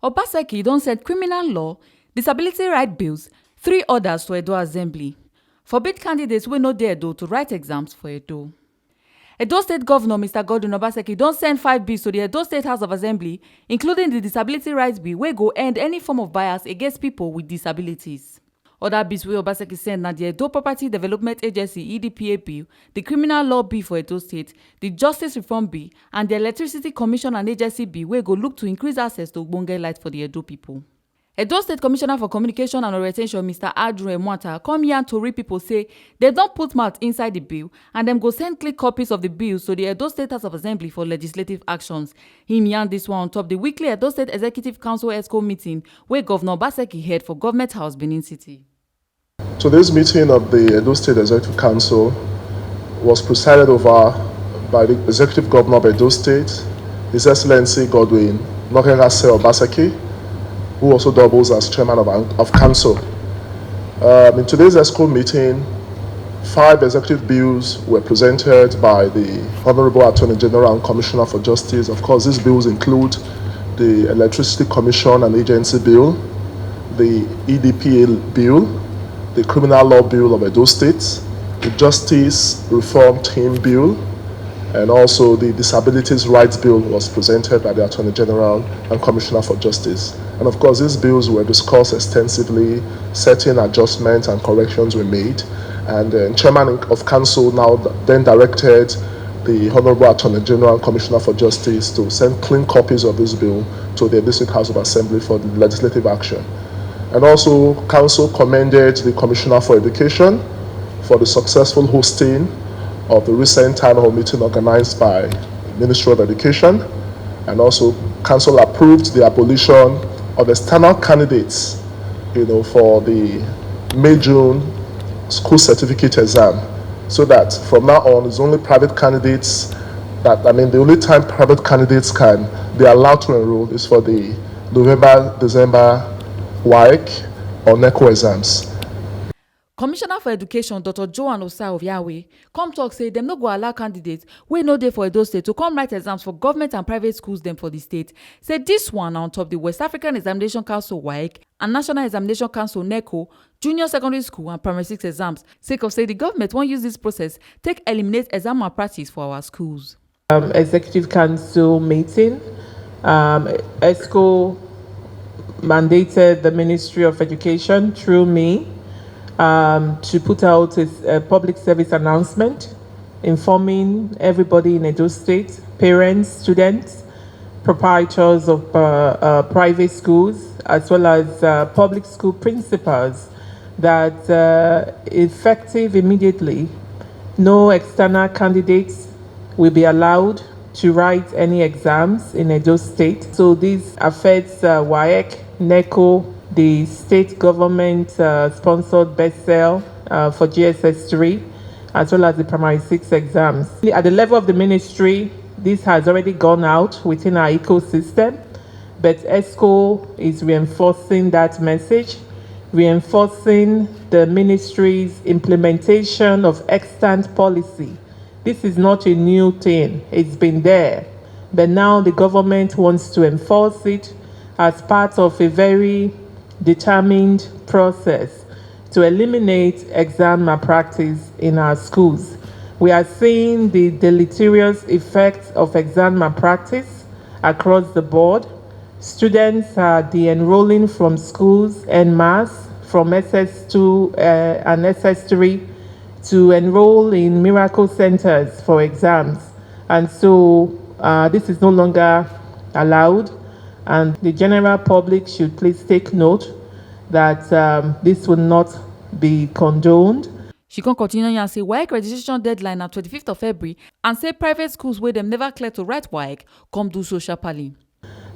Obaseki don send criminal law, disability right bills, 3 others to Edo Assembly. Forbid candidates wey no dey Edo to write exams for Edo. Edo State Governor Mr. Godwin Obaseki don send 5 bills to the Edo State House of Assembly, including the Disability Rights Bill wey go end any form of bias against people with disabilities. Other bills wey Obaseki send na the Edo Property Development Agency (EDPA) bill, the Criminal Law Bill for Edo State, the Justice Reform Bill, and the Electricity Commission and Agency Bill wey go look to increase access to ogbonge light for the Edo people. Edo State Commissioner for Communication and Orientation Mr. Adru Emwata come yarn tori pipo say dem don put mouth inside the bill and dem go send clear copies of the bills to the Edo State House of Assembly for legislative actions. Him yarn this one on top the weekly Edo State Executive Council ESCO meeting wey Governor Obaseki head for Government House, Benin City. Today's meeting of the Edo State Executive Council was presided over by the Executive Governor of Edo State, His Excellency Godwin Obaseki, who also doubles as chairman of council. In today's ESCO meeting, 5 executive bills were presented by the Honorable Attorney General and Commissioner for Justice. Of course, these bills include the Electricity Commission and Agency Bill, the EDPA Bill, the Criminal Law Bill of Edo State, the Justice Reform Team Bill, and also the Disabilities Rights Bill was presented by the Attorney General and Commissioner for Justice. And of course, these bills were discussed extensively, certain adjustments and corrections were made. And the Chairman of Council now then directed the Honorable Attorney General and Commissioner for Justice to send clean copies of this bill to the District House of Assembly for legislative action. And also, Council commended the Commissioner for Education for the successful hosting of the recent town hall meeting organized by the Ministry of Education. And also, Council approved the abolition of external candidates, for the May-June school certificate exam, so that from now on, it's only private candidates the only time private candidates can be allowed to enroll is for the November-December WAEC or NECO exams. Commissioner for Education Dr. Joan Osai of Yahweh come talk say dem no go allow candidates wey no dey for Edo State to come write exams for government and private schools dem for the state. Say this one na on top the West African Examination Council WAEC and National Examination Council NECO junior secondary school and primary 6 exams, sake of say the government wan use this process take eliminate exam malpractice for our schools. Executive Council meeting, ESCO mandated the Ministry of Education through me to put out a public service announcement informing everybody in Edo State, parents, students, proprietors of private schools, as well as public school principals, that effective immediately, no external candidates will be allowed to write any exams in Edo State. So this affects WAEC, NECO, the state government sponsored BESL for GSS 3, as well as the primary 6 exams. At the level of the ministry, this has already gone out within our ecosystem, but ESCO is reinforcing that message, reinforcing the ministry's implementation of extant policy. This is not a new thing, it's been there, but now the government wants to enforce it as part of a very determined process to eliminate exam malpractice in our schools. We are seeing the deleterious effects of exam malpractice across the board. Students are de-enrolling from schools en masse, from SS2 and SS3 to enroll in miracle centers for exams. And so this is no longer allowed. And the general public should please take note that this will not be condoned. She can continue and say WAEC registration deadline na 25th of February and say private schools where them never clear to write WAEC come do so sharply.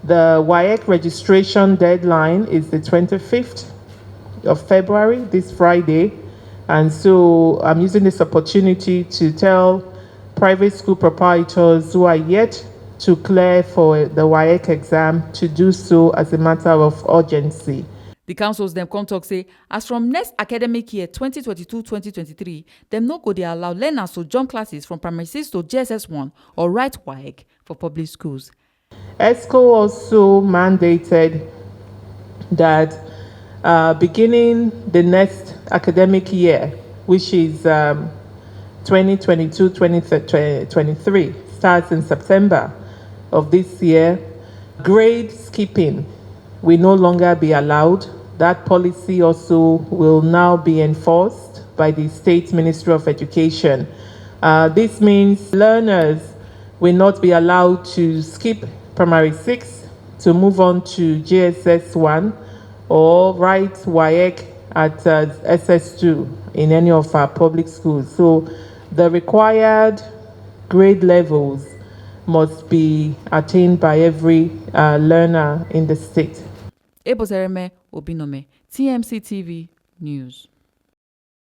The WAEC registration deadline is the 25th of February, this Friday. And so I'm using this opportunity to tell private school proprietors who are yet to clear for the WAEC exam to do so as a matter of urgency. The councils them come talk say as from next academic year 2022-2023, them no go dey allow learners to jump classes from primary 6 to GSS 1 or write WAEC for public schools. ESCO also mandated that beginning the next academic year, which is 2022-2023, starts in September of this year, grade skipping will no longer be allowed. That policy also will now be enforced by the State Ministry of Education. This means learners will not be allowed to skip primary 6 to move on to JSS 1 or write WAEC at SS2 in any of our public schools. So the required grade levels must be attained by every learner in the state. Ebozereme Obinome, TMC TV News.